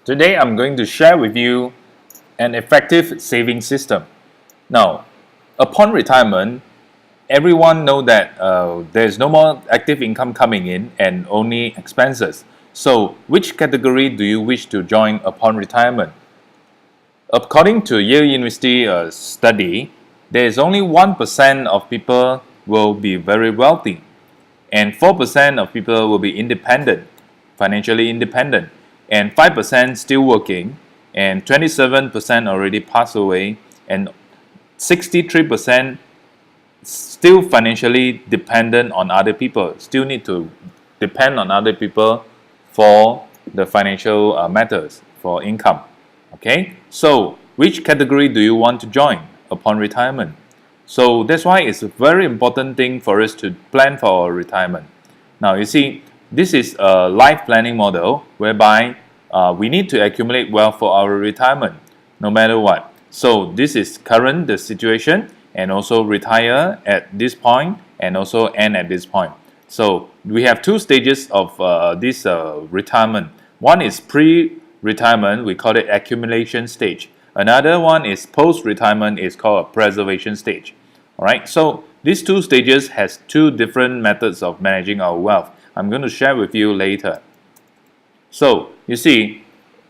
Today I'm going to share with you an effective saving system. Now, upon retirement, everyone know that there's no more active income coming in and only expenses. So, which category do you wish to join upon retirement? According to Yale University study, there is only 1% of people will be very wealthy, and 4% of people will be independent, financially independent, and 5% still working, and 27% already passed away, and 63% still financially dependent on other people, still need to depend on other people for the financial matters, for income. Okay, so which category do you want to join upon retirement? So that's why it's a very important thing for us to plan for our retirement. Now you see, this is a life planning model whereby we need to accumulate wealth for our retirement, no matter what. So this is current the situation, and also retire at this point, and also end at this point. So we have two stages of this retirement. One is pre-retirement, we call it accumulation stage. Another one is post-retirement, is called a preservation stage. Alright, so these two stages has two different methods of managing our wealth. I'm going to share with you later. So you see,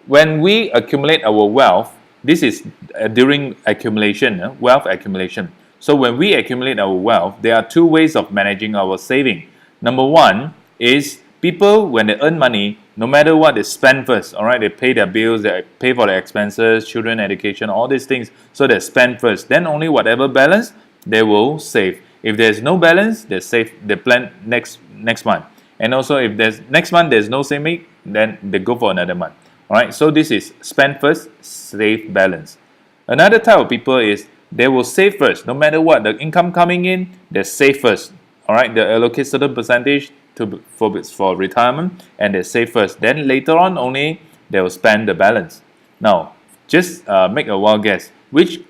when we accumulate our wealth, this is during accumulation, wealth accumulation. So when we accumulate our wealth, there are two ways of managing our saving. Number one is people, when they earn money, no matter what, they spend first. All right, they pay their bills, they pay for their expenses, children education, all these things. So they spend first. Then only whatever balance they will save. If there's no balance, they save. They plan next month. And also, if there's next month there's no saving, then they go for another month. Alright, so this is spend first, save balance. Another type of people is they will save first. No matter what, the income coming in, they save first. Alright, they allocate certain percentage for retirement, and they save first. Then later on only they will spend the balance. Now, just make a wild guess. Which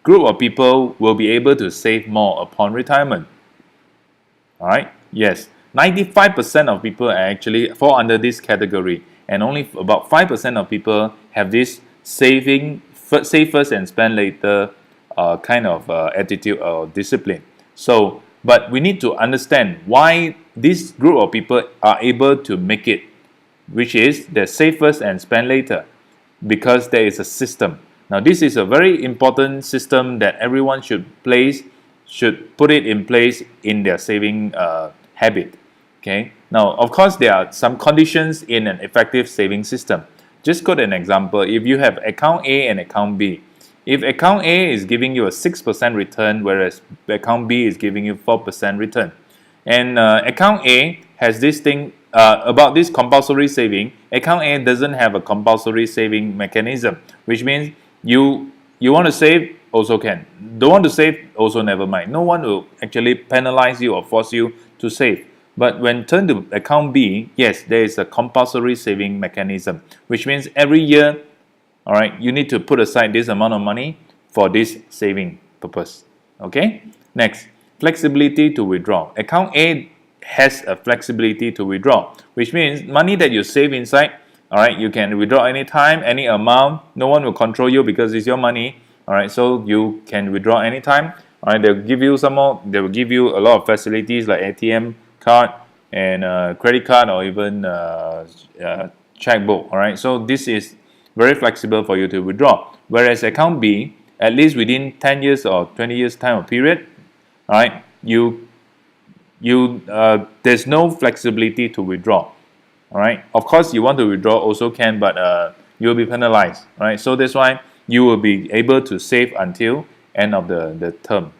group of people will be able to save more upon retirement? Alright, yes. 95% of people actually fall under this category, and only about 5% of people have this save first and spend later kind of attitude or discipline. So, but we need to understand why this group of people are able to make it, which is they save first and spend later, because there is a system. Now, this is a very important system that everyone should put it in place in their saving habit. Okay. Now, of course, there are some conditions in an effective saving system. Just quote an example. If you have account A and account B, if account A is giving you a 6% return, whereas account B is giving you 4% return, and account A has this thing about this compulsory saving. Account A doesn't have a compulsory saving mechanism, which means you want to save, also can. Don't want to save, also never mind. No one will actually penalize you or force you to save. But when turned to account B, yes, there is a compulsory saving mechanism, which means every year, all right, you need to put aside this amount of money for this saving purpose. Okay. Next, flexibility to withdraw. Account A has a flexibility to withdraw, which means money that you save inside, all right, you can withdraw anytime, any amount. No one will control you because it's your money. All right, so you can withdraw anytime. All right, they'll give you some more. They will give you a lot of facilities like ATM card and credit card, or even checkbook. All right, so this is very flexible for you to withdraw. Whereas account B, at least within 10 years or 20 years time of period, all right, there's no flexibility to withdraw. All right, of course you want to withdraw also can, but you'll be penalized. All right, so that's why you will be able to save until end of the term.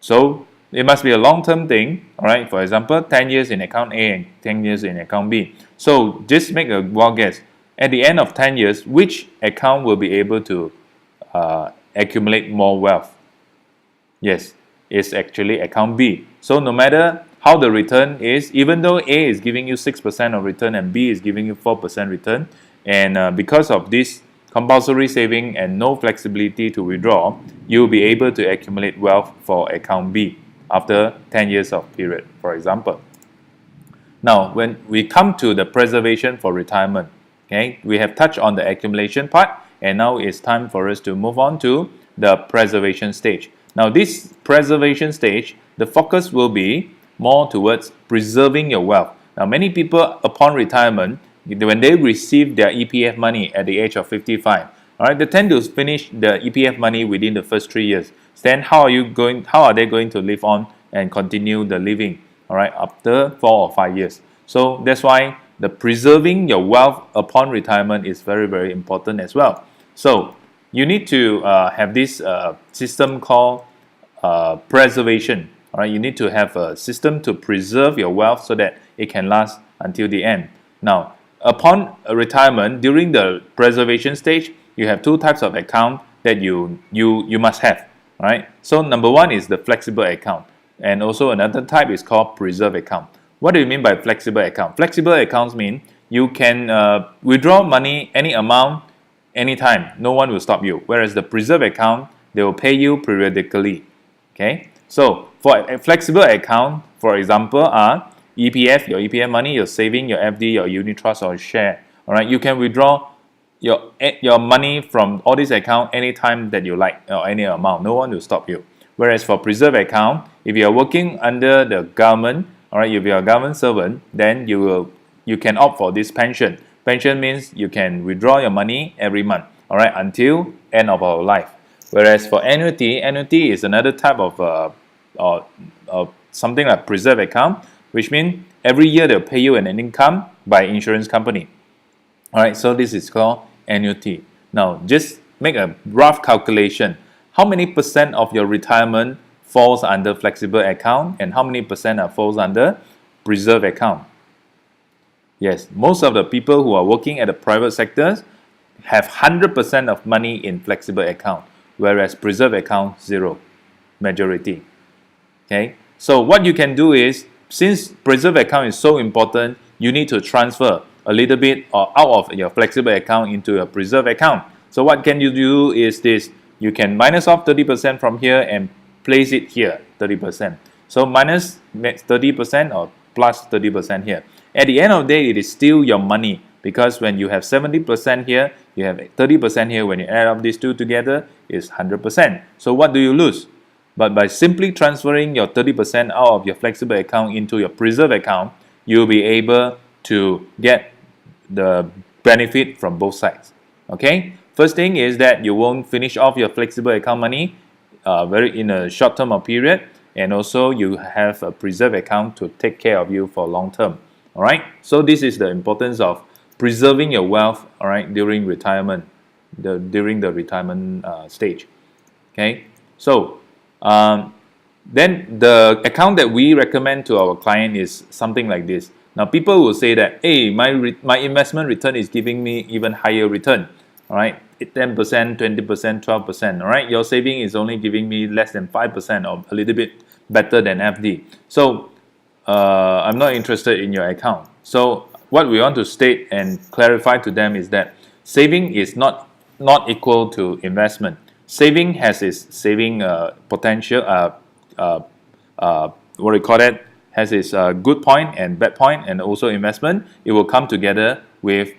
So it must be a long-term thing, all right? For example, 10 years in account A and 10 years in account B. So just make a wild guess. At the end of 10 years, which account will be able to accumulate more wealth? Yes, it's actually account B. So no matter how the return is, even though A is giving you 6% of return and B is giving you 4% return, and because of this compulsory saving and no flexibility to withdraw, you will be able to accumulate wealth for account B after 10 years of period, for example. Now, when we come to the preservation for retirement, Okay, we have touched on the accumulation part, and now it's time for us to move on to the preservation stage. Now, this preservation stage, the focus will be more towards preserving your wealth. Now, many people upon retirement, when they receive their EPF money at the age of 55, all right, they tend to finish the EPF money within the first 3 years. Then how are they going to live on and continue the living, all right, after 4 or 5 years? So that's why the preserving your wealth upon retirement is very, very important as well. So you need to have this system called preservation. All right, you need to have a system to preserve your wealth so that it can last until the end. Now, upon retirement, during the preservation stage, you have 2 types of account that you must have. Right? So number 1 is the flexible account, and also another type is called preserve account. What do you mean by flexible account? Flexible accounts mean you can withdraw money any amount, anytime. No one will stop you. Whereas the preserve account, they will pay you periodically. Okay. So for a flexible account, for example, are EPF, your EPF money, your saving, your FD, your unit trust or share. All right. You can withdraw your money from all these accounts anytime that you like, or any amount. No one will stop you. Whereas for preserve account, if you are working under the government, all right, if you are a government servant, then you can opt for this pension. Pension means you can withdraw your money every month, all right, until end of our life. Whereas for annuity is another type of something like preserve account, which means every year they'll pay you an income by insurance company. All right, so this is called annuity. Now, just make a rough calculation. How many percent of your retirement falls under flexible account, and how many percent falls under preserve account? Yes, most of the people who are working at the private sectors have 100% of money in flexible account, whereas preserve account, 0, majority. Okay, so what you can do is, since preserve account is so important, you need to transfer a little bit or out of your flexible account into your preserve account. So what can you do is this: you can minus off 30% from here and place it here, 30%. So minus 30% or plus 30% here. At the end of the day, it is still your money, because when you have 70% here, you have 30% here. When you add up these two together, it's 100%. So what do you lose? But by simply transferring your 30% out of your flexible account into your preserve account, you'll be able to get the benefit from both sides. Okay? First thing is that you won't finish off your flexible account money in a short term or period, and also you have a preserve account to take care of you for long term. All right? So this is the importance of preserving your wealth, all right, during retirement, during the retirement stage. Okay? So then the account that we recommend to our client is something like this. Now, people will say that, hey, my investment return is giving me even higher return, all right, 10%, 20%, 12%, all right. Your saving is only giving me less than 5% or a little bit better than FD. So I'm not interested in your account. So what we want to state and clarify to them is that saving is not equal to investment. Saving has its saving potential, what do you call it? Has its good point and bad point, and also investment. It will come together with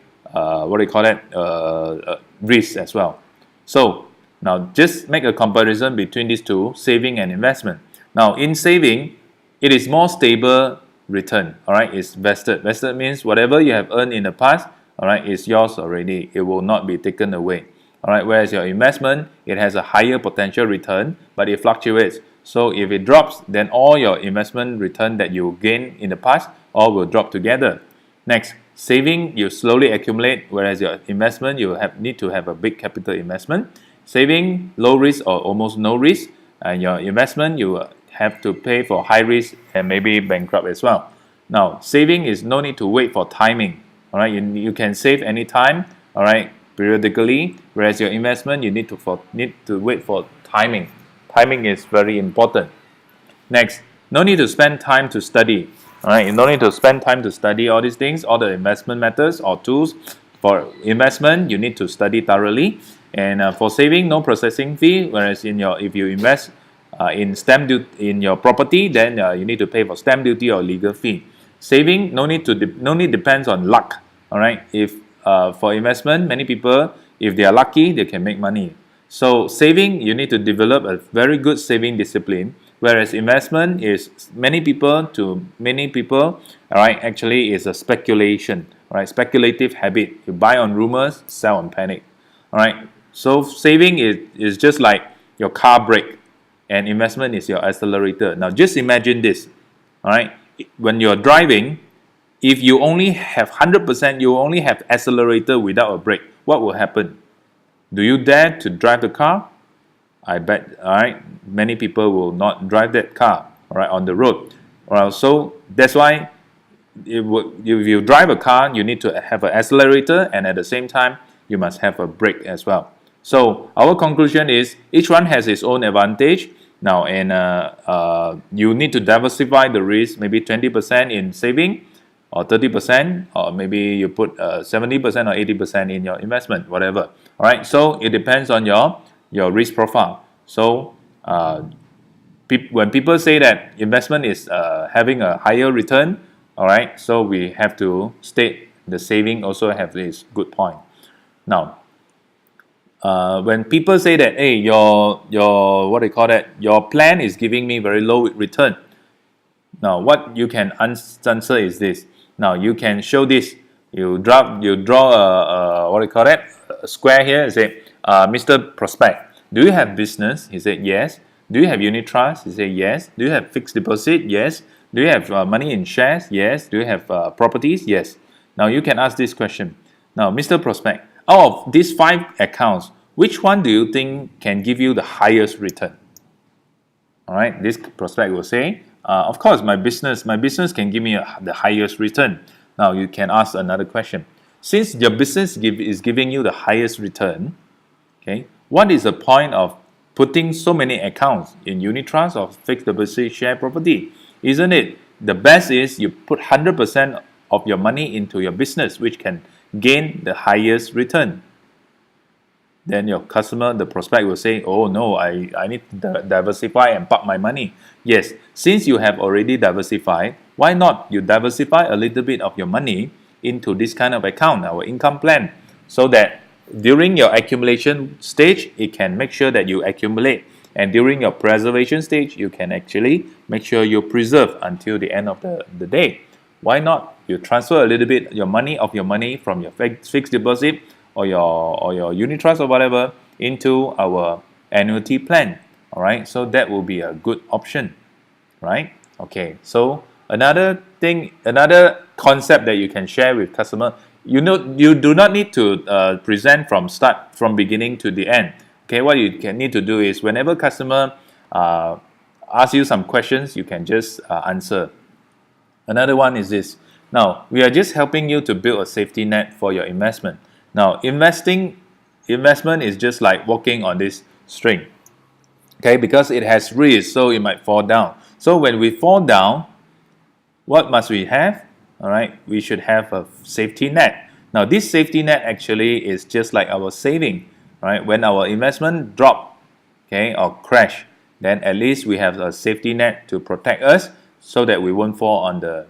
risk as well. So now just make a comparison between these two, saving and investment. Now in saving, it is more stable return. All right, it's vested. Vested means whatever you have earned in the past, all right, is yours already. It will not be taken away. All right, whereas your investment, it has a higher potential return, but it fluctuates. So if it drops, then all your investment return that you gain in the past all will drop together. Next, saving, you slowly accumulate, whereas your investment, you need to have a big capital investment. Saving, low risk or almost no risk, and your investment, you have to pay for high risk and maybe bankrupt as well. Now, saving is no need to wait for timing. All right, you can save anytime, all right, periodically, whereas your investment, you need to wait for timing. Timing is very important. Next, no need to spend time to study. All right, you don't need to spend time to study all these things, all the investment methods or tools. For investment, you need to study thoroughly, and for saving, no processing fee. Whereas if you invest in stamp duty in your property, then you need to pay for stamp duty or legal fee. Saving, no need depends on luck. All right, if for investment, many people, if they are lucky, they can make money. So saving, you need to develop a very good saving discipline. Whereas investment is many people, all right, actually is a speculation, all right, speculative habit. You buy on rumors, sell on panic, all right. So saving is just like your car brake, and investment is your accelerator. Now just imagine this, all right. When you're driving, if you only have 100%, you only have accelerator without a brake, what will happen? Do you dare to drive the car? I bet, all right, many people will not drive that car, all right, on the road. All right, so that's why if you drive a car, you need to have an accelerator, and at the same time, you must have a brake as well. So our conclusion is each one has its own advantage. Now, and you need to diversify the risk, maybe 20% in saving, or 30%, or maybe you put 70% or 80% in your investment, whatever. All right, so it depends on your risk profile. So when people say that investment is having a higher return, all right, so we have to state the saving also have this good point. Now, when people say that, hey, your what do you call that? Your plan is giving me very low return. Now, what you can answer is this. Now, you can show this. You draw a what do you call that? A square here. You say, Mr. Prospect, do you have business? He said, yes. Do you have unit trust? He said, yes. Do you have fixed deposit? Yes. Do you have money in shares? Yes. Do you have properties? Yes. Now, you can ask this question. Now, Mr. Prospect, out of these 5 accounts, which one do you think can give you the highest return? All right, this prospect will say, of course, my business can give me the highest return. Now, you can ask another question. Since your business is giving you the highest return, okay, what is the point of putting so many accounts in unit trust or fixed deposit share property? Isn't it the best is you put 100% of your money into your business, which can gain the highest return? Then your customer, the prospect will say, oh no, I need to diversify and park my money. Yes, since you have already diversified, why not you diversify a little bit of your money into this kind of account, our income plan, so that during your accumulation stage, it can make sure that you accumulate. And during your preservation stage, you can actually make sure you preserve until the end of the day. Why not you transfer a little bit your money from your fixed deposit or your unit trust or whatever into our annuity plan. All right, so that will be a good option, right? Okay, so another concept that you can share with customer, you do not need to present from beginning to the end. Okay, what you can need to do is whenever customer asks you some questions, you can just answer. Another one is this. Now, we are just helping you to build a safety net for your investment. Now, investment is just like walking on this string, okay, because it has risk, so it might fall down. So when we fall down, what must we have? All right, we should have a safety net. Now, this safety net actually is just like our saving, right? When our investment drop, okay, or crash, then at least we have a safety net to protect us so that we won't fall on the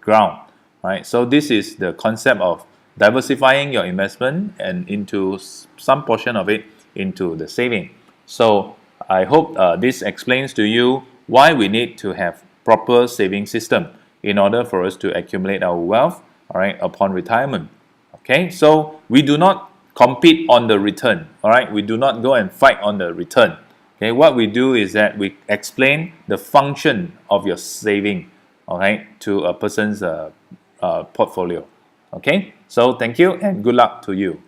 ground, right? So this is the concept of diversifying your investment and into some portion of it into the saving. So I hope this explains to you why we need to have proper saving system in order for us to accumulate our wealth, all right, upon retirement. Okay, so we do not compete on the return, all right, we do not go and fight on the return. Okay, what we do is that we explain the function of your saving, all right, to a person's portfolio. Okay, so thank you and good luck to you.